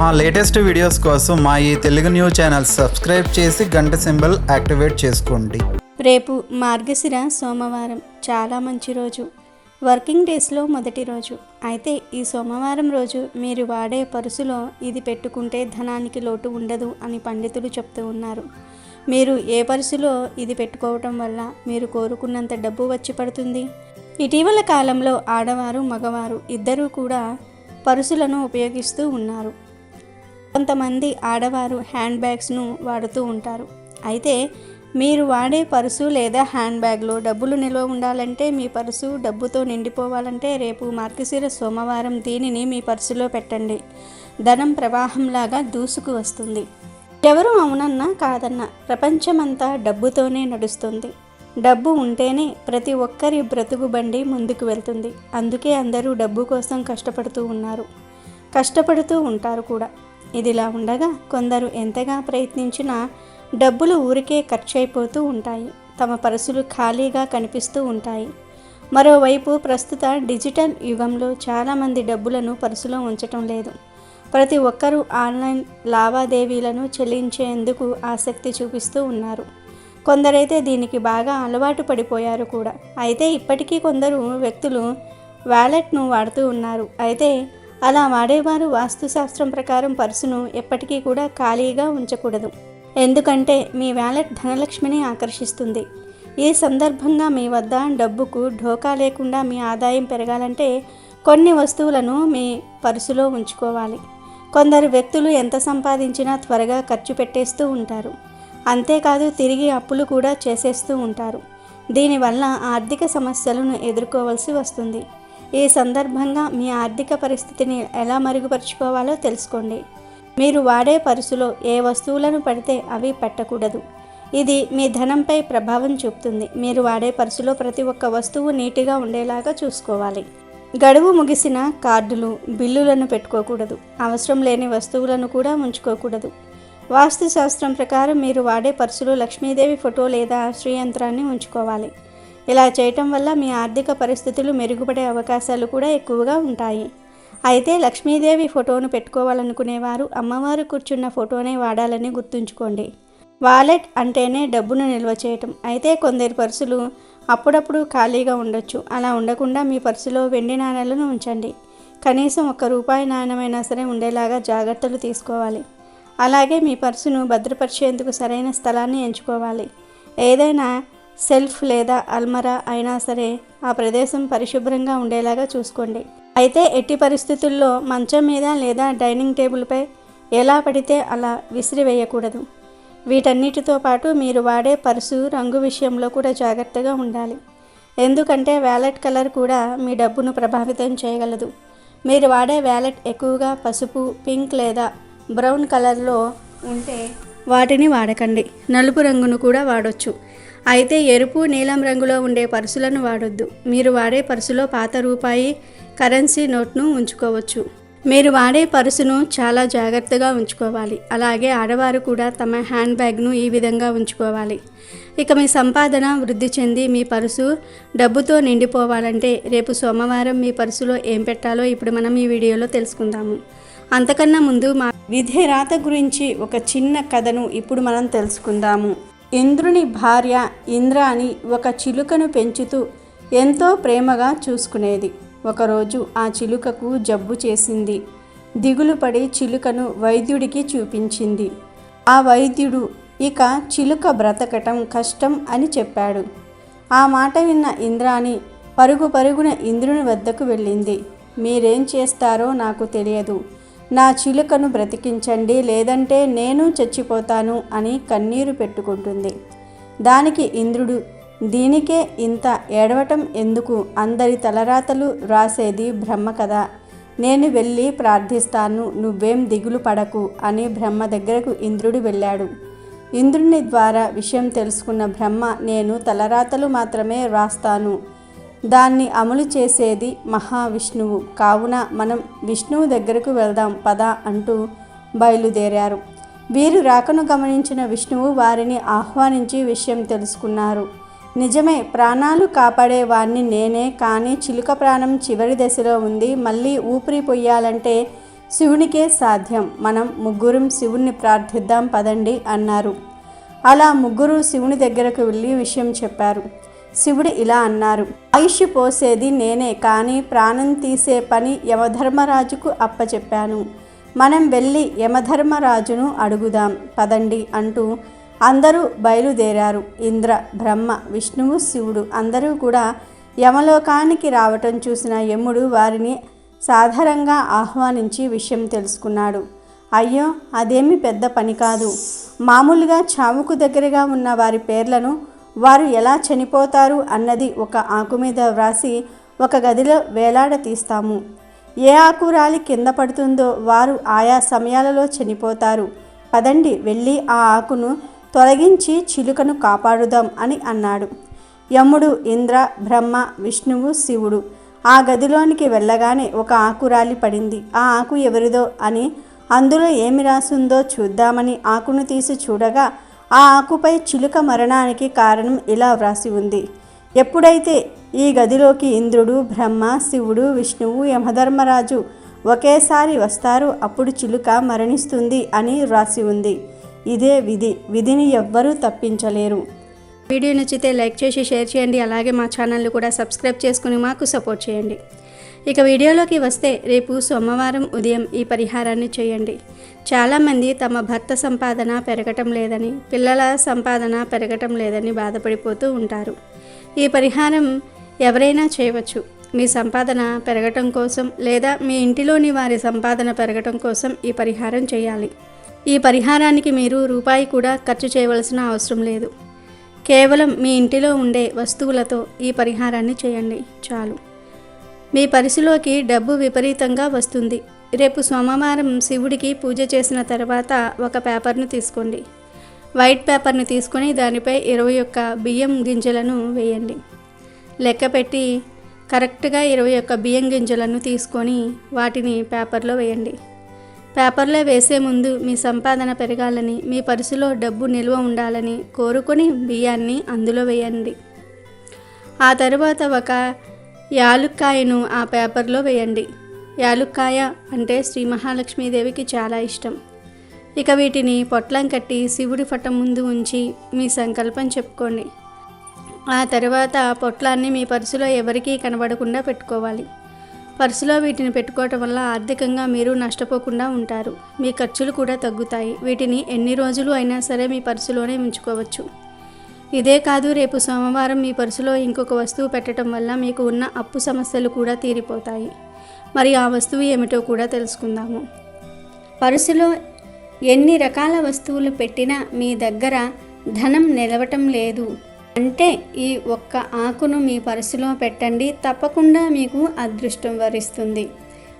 మా latest videos కోసం మా ఈ తెలుగు న్యూస్ ఛానల్ సబ్స్క్రైబ్ చేసి గంట సింబల్ యాక్టివేట్ చేసుకోండి. రేపు మార్గశిర సోమవారం, చాలా మంచి రోజు. వర్కింగ్ డేస్లో మొదటి రోజు. అయితే ఈ సోమవారం రోజు మీరు వాడే పర్సులో ఇది పెట్టుకుంటే ధనానికి లోటు ఉండదు అని పండితులు చెప్తూ ఉన్నారు. మీరు ఏ పర్సులో ఇది పెట్టుకోవటం వల్ల మీరు కోరుకున్నంత డబ్బు వచ్చి పడుతుంది. ఇటీవల కాలంలో ఆడవారు మగవారు ఇద్దరూ కూడా పర్సులను ఉపయోగిస్తూ ఉన్నారు. కొంతమంది ఆడవారు హ్యాండ్ బ్యాగ్స్ను వాడుతూ ఉంటారు. అయితే మీరు వాడే పర్సు లేదా హ్యాండ్ బ్యాగ్లో డబ్బులు నిల్వ ఉండాలంటే, మీ పర్సు డబ్బుతో నిండిపోవాలంటే రేపు మార్గశిర సోమవారం దీనిని మీ పర్సులో పెట్టండి. ధనం ప్రవాహంలాగా దూసుకు వస్తుంది. ఎవరు అవునన్నా కాదన్నా ప్రపంచమంతా డబ్బుతోనే నడుస్తుంది. డబ్బు ఉంటేనే ప్రతి ఒక్కరి బ్రతుకు బండి ముందుకు వెళ్తుంది. అందుకే అందరూ డబ్బు కోసం కష్టపడుతూ ఉంటారు కూడా. ఇదిలా ఉండగా కొందరు ఎంతగా ప్రయత్నించినా డబ్బులు ఊరికే ఖర్చు అయిపోతూ ఉంటాయి. తమ పర్సులు ఖాళీగా కనిపిస్తూ ఉంటాయి. మరోవైపు ప్రస్తుత డిజిటల్ యుగంలో చాలామంది డబ్బులను పర్సులో ఉంచటం లేదు. ప్రతి ఒక్కరూ ఆన్లైన్ లావాదేవీలను చెల్లించేందుకు ఆసక్తి చూపిస్తూ ఉన్నారు. కొందరైతే దీనికి బాగా అలవాటు పడిపోయారు కూడా. అయితే ఇప్పటికీ కొందరు వ్యక్తులు వ్యాలెట్ను వాడుతూ ఉన్నారు. అయితే అలా వాడేవారు వాస్తుశాస్త్రం ప్రకారం పర్సును ఎప్పటికీ కూడా ఖాళీగా ఉంచకూడదు. ఎందుకంటే మీ వ్యాలెట్ ధనలక్ష్మిని ఆకర్షిస్తుంది. ఈ సందర్భంగా మీ వద్ద డబ్బుకు ఢోకా లేకుండా మీ ఆదాయం పెరగాలంటే కొన్ని వస్తువులను మీ పర్సులో ఉంచుకోవాలి. కొందరు వ్యక్తులు ఎంత సంపాదించినా త్వరగా ఖర్చు పెట్టేస్తూ ఉంటారు. అంతేకాదు తిరిగి అప్పులు కూడా చేసేస్తూ ఉంటారు. దీనివల్ల ఆర్థిక సమస్యలను ఎదుర్కోవాల్సి వస్తుంది. ఈ సందర్భంగా మీ ఆర్థిక పరిస్థితిని ఎలా మెరుగుపరుచుకోవాలో తెలుసుకోండి. మీరు వాడే పర్సులో ఏ వస్తువులను పడితే అవి పెట్టకూడదు. ఇది మీ ధనంపై ప్రభావం చూపుతుంది. మీరు వాడే పర్సులో ప్రతి ఒక్క వస్తువు నీట్గా ఉండేలాగా చూసుకోవాలి. గడువు ముగిసిన కార్డులు, బిల్లులను పెట్టుకోకూడదు. అవసరం లేని వస్తువులను కూడా ఉంచుకోకూడదు. వాస్తుశాస్త్రం ప్రకారం మీరు వాడే పర్సులో లక్ష్మీదేవి ఫోటో లేదా శ్రీయంత్రాన్ని ఉంచుకోవాలి. ఇలా చేయటం వల్ల మీ ఆర్థిక పరిస్థితులు మెరుగుపడే అవకాశాలు కూడా ఎక్కువగా ఉంటాయి. అయితే లక్ష్మీదేవి ఫోటోను పెట్టుకోవాలనుకునేవారు అమ్మవారు కూర్చున్న ఫోటోనే వాడాలని గుర్తుంచుకోండి. వాలెట్ అంటేనే డబ్బును నిల్వ చేయటం. అయితే కొందరి పర్సులు అప్పుడప్పుడు ఖాళీగా ఉండొచ్చు. అలా ఉండకుండా మీ పర్సులో వెండి నాణేలను ఉంచండి. కనీసం ₹1 నాణ్యమైనా సరే ఉండేలాగా జాగ్రత్తలు తీసుకోవాలి. అలాగే మీ పర్సును భద్రపరిచేందుకు సరైన స్థలాన్ని ఎంచుకోవాలి. ఏదైనా సెల్ఫ్ లేదా అల్మరా అయినా సరే ఆ ప్రదేశం పరిశుభ్రంగా ఉండేలాగా చూసుకోండి. అయితే ఎట్టి పరిస్థితుల్లో మంచం మీద లేదా డైనింగ్ టేబుల్పై ఎలా పడితే అలా విసిరివేయకూడదు. వీటన్నిటితో పాటు మీరు వాడే పర్సు రంగు విషయంలో కూడా జాగ్రత్తగా ఉండాలి. ఎందుకంటే వ్యాలెట్ కలర్ కూడా మీ డబ్బును ప్రభావితం చేయగలదు. మీరు వాడే వ్యాలెట్ ఎక్కువగా పసుపు, పింక్ లేదా బ్రౌన్ కలర్లో ఉంటే వాటిని వాడకండి. నలుపు రంగును కూడా వాడొచ్చు. అయితే ఎరుపు, నీలం రంగులో ఉండే పర్సులను వాడొద్దు. మీరు వాడే పర్సులో పాత రూపాయి కరెన్సీ నోట్ను ఉంచుకోవచ్చు. మీరు వాడే పర్సును చాలా జాగ్రత్తగా ఉంచుకోవాలి. అలాగే ఆడవారు కూడా తమ హ్యాండ్ బ్యాగ్ను ఈ విధంగా ఉంచుకోవాలి. ఇక మీ సంపాదన వృద్ధి చెంది మీ పర్సు డబ్బుతో నిండిపోవాలంటే రేపు సోమవారం మీ పర్సులో ఏం పెట్టాలో ఇప్పుడు మనం ఈ వీడియోలో తెలుసుకుందాము. అంతకన్నా ముందు మా విధి రాత గురించి ఒక చిన్న కథను ఇప్పుడు మనం తెలుసుకుందాము. ఇంద్రుని భార్య ఇంద్రాణి ఒక చిలుకను పెంచుతూ ఎంతో ప్రేమగా చూసుకునేది. ఒకరోజు ఆ చిలుకకు జబ్బు చేసింది. దిగులు పడి చిలుకను వైద్యుడికి చూపించింది. ఆ వైద్యుడు ఇక చిలుక బ్రతకటం కష్టం అని చెప్పాడు. ఆ మాట విన్న ఇంద్రాణి పరుగున ఇంద్రుని వద్దకు వెళ్ళింది. మీరేం చేస్తారో నాకు తెలియదు. నా చిలుకను బ్రతికించండి, లేదంటే నేను చచ్చిపోతాను అని కన్నీరు పెట్టుకుంటుంది. దానికి ఇంద్రుడు, దీనికే ఇంత ఏడవటం ఎందుకు? అందరి తలరాతలు రాసేది బ్రహ్మ కదా. నేను వెళ్ళి ప్రార్థిస్తాను, నువ్వేం దిగులు పడకు అని బ్రహ్మ దగ్గరకు ఇంద్రుడు వెళ్ళాడు. ఇంద్రుని ద్వారా విషయం తెలుసుకున్న బ్రహ్మ, నేను తలరాతలు మాత్రమే రాస్తాను, దాన్ని అమలు చేసేది మహావిష్ణువు, కావున మనం విష్ణువు దగ్గరకు వెళ్దాం పద అంటూ బయలుదేరారు. వీరు రాకను గమనించిన విష్ణువు వారిని ఆహ్వానించి విషయం తెలుసుకున్నారు. నిజమే, ప్రాణాలు కాపాడేవాణ్ణి నేనే, కానీ చిలుక ప్రాణం చివరి దశలో ఉంది. మళ్ళీ ఊపిరి పొయ్యాలంటే శివునికే సాధ్యం, మనం ముగ్గురం శివుణ్ణి ప్రార్థిద్దాం పదండి అన్నారు. అలా ముగ్గురు శివుని దగ్గరకు వెళ్ళి విషయం చెప్పారు. శివుడు ఇలా అన్నారు, ఆయుష్ పోసేది నేనే, కానీ ప్రాణం తీసే పని యమధర్మరాజుకు అప్పచెప్పాను. మనం వెళ్ళి యమధర్మరాజును అడుగుదాం పదండి అంటూ అందరూ బయలుదేరారు. ఇంద్ర, బ్రహ్మ, విష్ణువు, శివుడు అందరూ కూడా యమలోకానికి రావటం చూసిన యముడు వారిని సాధారణంగా ఆహ్వానించి విషయం తెలుసుకున్నాడు. అయ్యో, అదేమి పెద్ద పని కాదు. మామూలుగా చావుకు దగ్గరగా ఉన్న వారి పేర్లను, వారు ఎలా చనిపోతారు అన్నది ఒక ఆకు మీద వ్రాసి ఒక గదిలో వేలాడ తీస్తాము. ఏ ఆకు రాలి కింద పడుతుందో వారు ఆయా సమయాలలో చనిపోతారు. పదండి వెళ్ళి ఆ ఆకును తొలగించి చిలుకను కాపాడుదాం అని అన్నాడు. యముడు, ఇంద్ర, బ్రహ్మ, విష్ణువు, శివుడు ఆ గదిలోనికి వెళ్ళగానే ఒక ఆకు రాలి పడింది. ఆ ఆకు ఎవరిదో అని, అందులో ఏమి రాసుందో చూద్దామని ఆకును తీసి చూడగా ఆ ఆకుపై చిలుక మరణానికి కారణం ఇలా వ్రాసి ఉంది. ఎప్పుడైతే ఈ గదిలోకి ఇంద్రుడు, బ్రహ్మ, శివుడు, విష్ణువు, యమధర్మరాజు ఒకేసారి వస్తారో అప్పుడు చిలుక మరణిస్తుంది అని వ్రాసి ఉంది. ఇదే విధి, విధిని ఎవ్వరూ తప్పించలేరు. వీడియో నచ్చితే లైక్ చేసి షేర్ చేయండి. అలాగే మా ఛానల్ని కూడా సబ్స్క్రైబ్ చేసుకుని మాకు సపోర్ట్ చేయండి. ఇక వీడియోలోకి వస్తే, రేపు సోమవారం ఉదయం ఈ పరిహారాన్ని చేయండి. చాలామంది తమ భర్త సంపాదన పెరగటం లేదని, పిల్లల సంపాదన పెరగటం లేదని బాధపడిపోతూ ఉంటారు. ఈ పరిహారం ఎవరైనా చేయవచ్చు. మీ సంపాదన పెరగటం కోసం లేదా మీ ఇంటిలోని వారి సంపాదన పెరగటం కోసం ఈ పరిహారం చేయాలి. ఈ పరిహారానికి మీరు రూపాయి కూడా ఖర్చు చేయవలసిన అవసరం లేదు. కేవలం మీ ఇంటిలో ఉండే వస్తువులతో ఈ పరిహారాన్ని చేయండి చాలు. మీ పర్సులోకి డబ్బు విపరీతంగా వస్తుంది. రేపు సోమవారం శివుడికి పూజ చేసిన తర్వాత ఒక పేపర్ను తీసుకోండి. వైట్ పేపర్ను తీసుకొని దానిపై 21 బియ్యం గింజలను వేయండి. లెక్క పెట్టి కరెక్ట్గా 21 బియ్యం గింజలను తీసుకొని వాటిని పేపర్లో వేయండి. పేపర్లో వేసే ముందు మీ సంపాదన పెరగాలని, మీ పర్సులో డబ్బు నిల్వ ఉండాలని కోరుకొని బియ్యాన్ని అందులో వేయండి. ఆ తరువాత ఒక యాలుక్కాయను ఆ పేపర్లో వేయండి. యాలుక్కాయ అంటే శ్రీ మహాలక్ష్మీదేవికి చాలా ఇష్టం. ఇక వీటిని పొట్లం కట్టి శివుడి పటం ముందు ఉంచి మీ సంకల్పం చెప్పుకోండి. ఆ తర్వాత పొట్లాన్ని మీ పర్సులో ఎవరికీ కనబడకుండా పెట్టుకోవాలి. పర్సులో వీటిని పెట్టుకోవటం వల్ల ఆర్థికంగా మీరు నష్టపోకుండా ఉంటారు. మీ ఖర్చులు కూడా తగ్గుతాయి. వీటిని ఎన్ని రోజులు అయినా సరే మీ పర్సులోనే ఉంచుకోవచ్చు. ఇదే కాదు, రేపు సోమవారం మీ పర్సులో ఇంకొక వస్తువు పెట్టడం వల్ల మీకు ఉన్న అప్పు సమస్యలు కూడా తీరిపోతాయి. మరి ఆ వస్తువు ఏమిటో కూడా తెలుసుకుందాము. పర్సులో ఎన్ని రకాల వస్తువులు పెట్టినా మీ దగ్గర ధనం నిలవటం లేదు అంటే ఈ ఒక్క ఆకును మీ పర్సులో పెట్టండి, తప్పకుండా మీకు అదృష్టం వరిస్తుంది.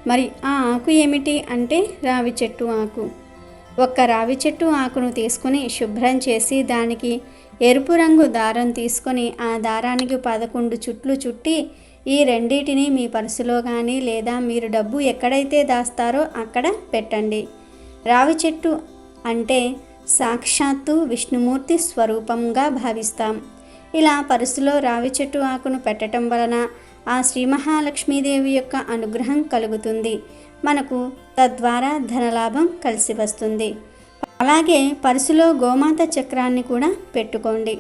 మరి ఆ ఆకు ఏమిటి అంటే రావి చెట్టు ఆకు. ఒక్క రావి చెట్టు ఆకును తీసుకుని శుభ్రం చేసి దానికి ఎరుపు రంగు దారం తీసుకొని ఆ దారానికి 11 చుట్లు చుట్టి ఈ రెండింటిని మీ పర్సులో కానీ లేదా మీరు డబ్బు ఎక్కడైతే దాస్తారో అక్కడ పెట్టండి. రావి చెట్టు అంటే సాక్షాత్తు విష్ణుమూర్తి స్వరూపంగా భావిస్తాం. ఇలా పర్సులో రావి చెట్టు ఆకును పెట్టడం వలన ఆ శ్రీ మహాలక్ష్మీదేవి యొక్క అనుగ్రహం కలుగుతుంది. మనకు తద్వారా ధనలాభం కలిసి వస్తుంది. అలాగే పర్సులో గోమాత చక్రాన్ని కూడా పెట్టుకోండి.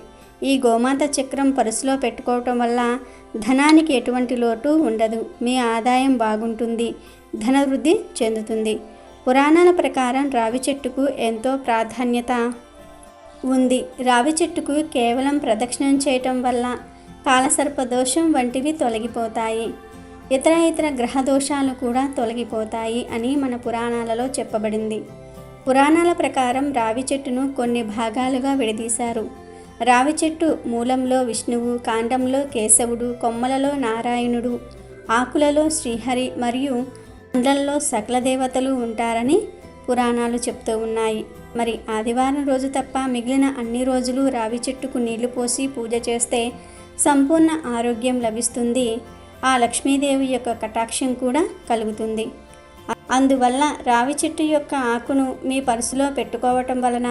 ఈ గోమాత చక్రం పర్సులో పెట్టుకోవటం వల్ల ధనానికి ఎటువంటి లోటు ఉండదు. మీ ఆదాయం బాగుంటుంది, ధనవృద్ధి చెందుతుంది. పురాణాల ప్రకారం రావి చెట్టుకు ఎంతో ప్రాధాన్యత ఉంది. రావి చెట్టుకు కేవలం ప్రదక్షిణం చేయటం వల్ల కాలసర్పదోషం వంటివి తొలగిపోతాయి. ఇతర గ్రహ దోషాలు కూడా తొలగిపోతాయి అని మన పురాణాలలో చెప్పబడింది. పురాణాల ప్రకారం రావి చెట్టును కొన్ని భాగాలుగా విడదీశారు. రావి చెట్టు మూలంలో విష్ణువు, కాండంలో కేశవుడు, కొమ్మలలో నారాయణుడు, ఆకులలో శ్రీహరి మరియు కాండంలో సకల దేవతలు ఉంటారని పురాణాలు చెప్తూ ఉన్నాయి. మరి ఆదివారం రోజు తప్ప మిగిలిన అన్ని రోజులు రావి చెట్టుకు నీళ్లు పోసి పూజ చేస్తే సంపూర్ణ ఆరోగ్యం లభిస్తుంది. ఆ లక్ష్మీదేవి యొక్క కటాక్షం కూడా కలుగుతుంది. అందువల్ల రావి చెట్టు యొక్క ఆకును మీ పర్సులో పెట్టుకోవటం వలన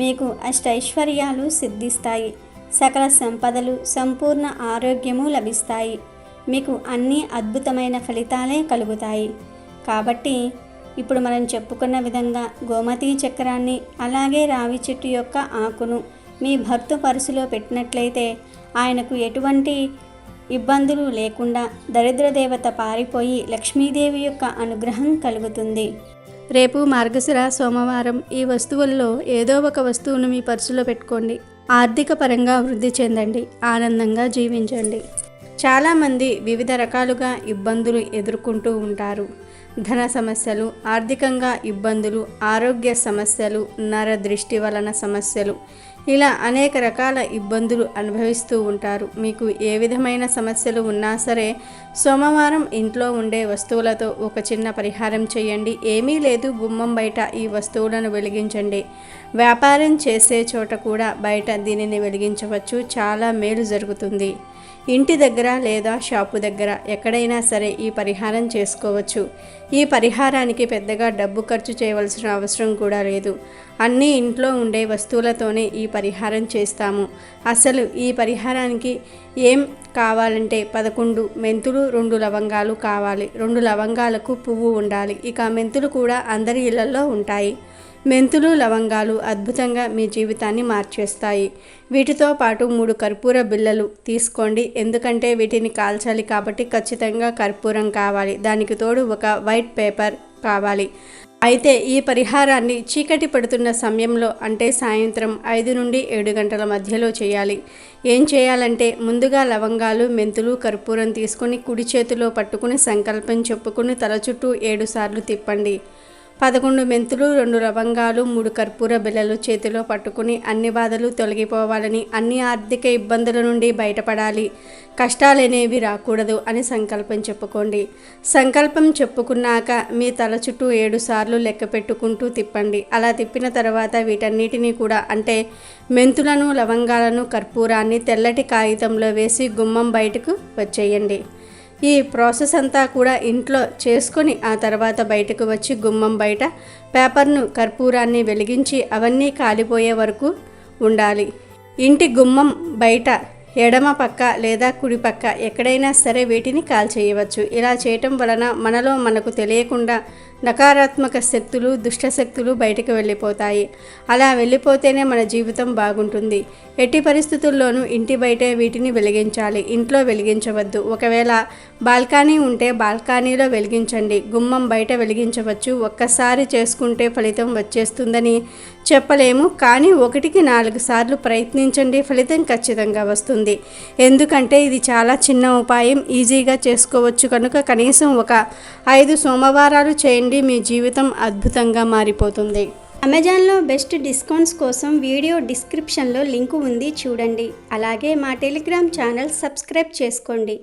మీకు అష్టైశ్వర్యాలు సిద్ధిస్తాయి, సకల సంపదలు, సంపూర్ణ ఆరోగ్యము లభిస్తాయి. మీకు అన్ని అద్భుతమైన ఫలితాలే కలుగుతాయి. కాబట్టి ఇప్పుడు మనం చెప్పుకున్న విధంగా గోమతి చక్రాన్ని అలాగే రావి చెట్టు యొక్క ఆకును మీ భర్త పర్సులో పెట్టినట్లయితే ఆయనకు ఎటువంటి ఇబ్బందులు లేకుండా దరిద్ర దేవత పారిపోయి లక్ష్మీదేవి యొక్క అనుగ్రహం కలుగుతుంది. రేపు మార్గశిర సోమవారం ఈ వస్తువుల్లో ఏదో ఒక వస్తువును మీ పర్సులో పెట్టుకోండి. ఆర్థిక పరంగా వృద్ధి చెందండి, ఆనందంగా జీవించండి. చాలామంది వివిధ రకాలుగా ఇబ్బందులు ఎదుర్కొంటూ ఉంటారు. ధన సమస్యలు, ఆర్థికంగా ఇబ్బందులు, ఆరోగ్య సమస్యలు, నర దృష్టి వలన సమస్యలు, ఇలా అనేక రకాల ఇబ్బందులు అనుభవిస్తూ ఉంటారు. మీకు ఏ విధమైన సమస్యలు ఉన్నా సరే సోమవారం ఇంట్లో ఉండే వస్తువులతో ఒక చిన్న పరిహారం చేయండి. ఏమీ లేదు, గుమ్మం బయట ఈ వస్తువులను వెలిగించండి. వ్యాపారం చేసే చోట కూడా బయట దీనిని వెలిగించవచ్చు, చాలా మేలు జరుగుతుంది. ఇంటి దగ్గర లేదా షాపు దగ్గర ఎక్కడైనా సరే ఈ పరిహారం చేసుకోవచ్చు. ఈ పరిహారానికి పెద్దగా డబ్బు ఖర్చు చేయవలసిన అవసరం కూడా లేదు. అన్నీ ఇంట్లో ఉండే వస్తువులతోనే ఈ పరిహారం చేస్తాము. అసలు ఈ పరిహారానికి ఏం కావాలంటే 11 మెంతులు, 2 లవంగాలు కావాలి. 2 లవంగాలకు పువ్వు ఉండాలి. ఇక మెంతులు కూడా అందరి ఇళ్లలో ఉంటాయి. మెంతులు, లవంగాలు అద్భుతంగా మీ జీవితాన్ని మార్చేస్తాయి. వీటితో పాటు 3 కర్పూర బిళ్ళలు తీసుకోండి. ఎందుకంటే వీటిని కాల్చాలి కాబట్టి ఖచ్చితంగా కర్పూరం కావాలి. దానికి తోడు ఒక వైట్ పేపర్ కావాలి. అయితే ఈ పరిహారాన్ని చీకటి పడుతున్న సమయంలో అంటే సాయంత్రం 5 నుండి 7 గంటల మధ్యలో చేయాలి. ఏం చేయాలంటే ముందుగా లవంగాలు, మెంతులు, కర్పూరం తీసుకొని కుడి చేతిలో పట్టుకుని సంకల్పం చెప్పుకుని తల చుట్టూ 7 సార్లు తిప్పండి. 11 మెంతులు, 2 లవంగాలు, 3 కర్పూర బిళ్ళలు చేతిలో పట్టుకుని అన్ని బాధలు తొలగిపోవాలని, అన్ని ఆర్థిక ఇబ్బందుల నుండి బయటపడాలి, కష్టాలనేవి రాకూడదు అని సంకల్పం చెప్పుకోండి. సంకల్పం చెప్పుకున్నాక మీ తల చుట్టూ 7 సార్లు లెక్క పెట్టుకుంటూ తిప్పండి. అలా తిప్పిన తర్వాత వీటన్నిటినీ కూడా అంటే మెంతులను, లవంగాలను, కర్పూరాన్ని తెల్లటి కాగితంలో వేసి గుమ్మం బయటకు వచ్చేయండి. ఈ ప్రాసెస్ అంతా కూడా ఇంట్లో చేసుకొని ఆ తర్వాత బయటకు వచ్చి గుమ్మం బయట పేపర్ను, కర్పూరాన్ని వెలిగించి అవన్నీ కాలిపోయే వరకు ఉండాలి. ఇంటి గుమ్మం బయట ఎడమ పక్క లేదా కుడి పక్క ఎక్కడైనా సరే వీటిని కాల్చేయవచ్చు. ఇలా చేయటం వలన మనలో మనకు తెలియకుండా నకారాత్మక శక్తులు, దుష్ట శక్తులు బయటకు వెళ్ళిపోతాయి. అలా వెళ్ళిపోతేనే మన జీవితం బాగుంటుంది. ఎట్టి పరిస్థితుల్లోనూ ఇంటి బయటే వీటిని వెలిగించాలి, ఇంట్లో వెలిగించవద్దు. ఒకవేళ బాల్కనీ ఉంటే బాల్కనీలో వెలిగించండి, గుమ్మం బయట వెలిగించవచ్చు. ఒక్కసారి చేసుకుంటే ఫలితం వచ్చేస్తుందని చెప్పలేము, కానీ 1కి 4 సార్లు ప్రయత్నించండి, ఫలితం ఖచ్చితంగా వస్తుంది. ఎందుకంటే ఇది చాలా చిన్న ఉపాయం, ఈజీగా చేసుకోవచ్చు కనుక కనీసం ఒక 5 సోమవారాలు చేయండి. మీ జీవితం అద్భుతంగా మారిపోతుంది. అమెజాన్లో బెస్ట్ డిస్కౌంట్స్ కోసం వీడియో డిస్క్రిప్షన్లో లింకు ఉంది, చూడండి. అలాగే మా టెలిగ్రామ్ ఛానల్ సబ్స్క్రైబ్ చేసుకోండి.